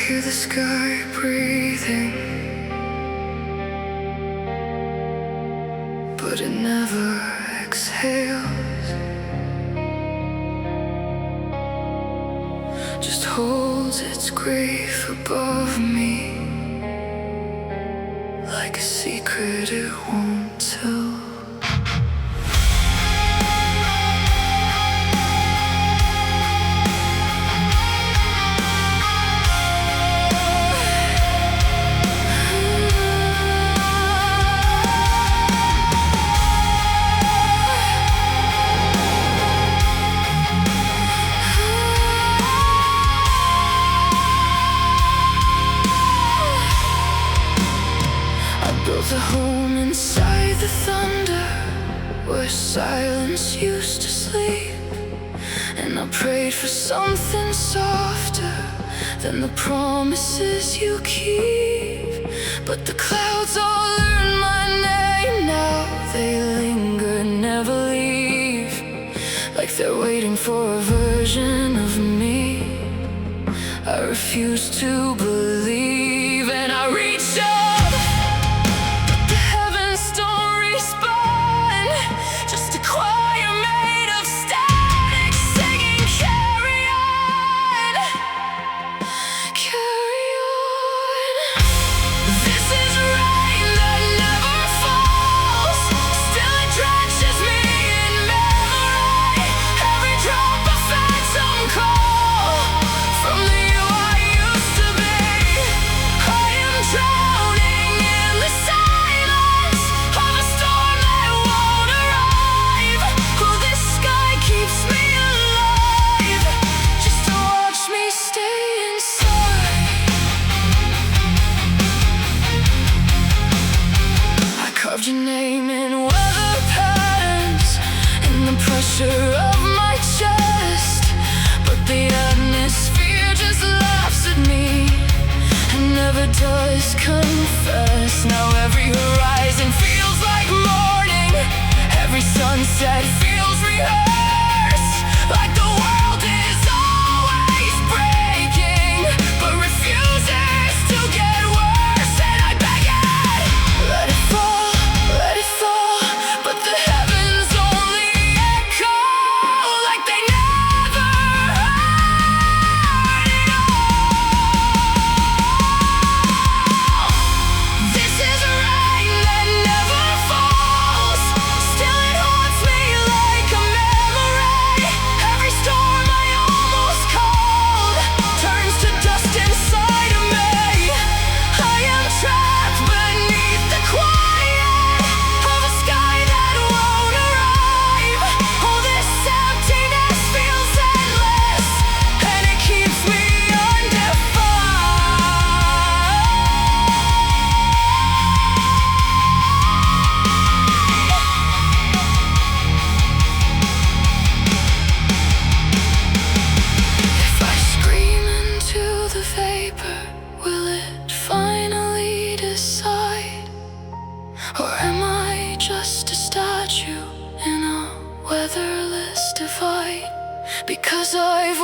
hear the sky breathing, but it never exhales. Just holds its grief above me, like a secret it won't tell. Built a home inside the thunder, where silence used to sleep. And I prayed for something softer than the promises you keep. But the clouds all learn my name now. They linger, never leave, like they're waiting for a version of me I refuse to believe. And I reach out, your name in weather patterns, in the pressure of my chest. But the atmosphere just laughs at me and never does confess. Now every horizon feels like morning, every sunset feels rehearsed, like the world is always breaking, but refuses to get worse. And I beg it, let it fall. Will it finally decide? Or am I just a statue in a weatherless divide? Because I've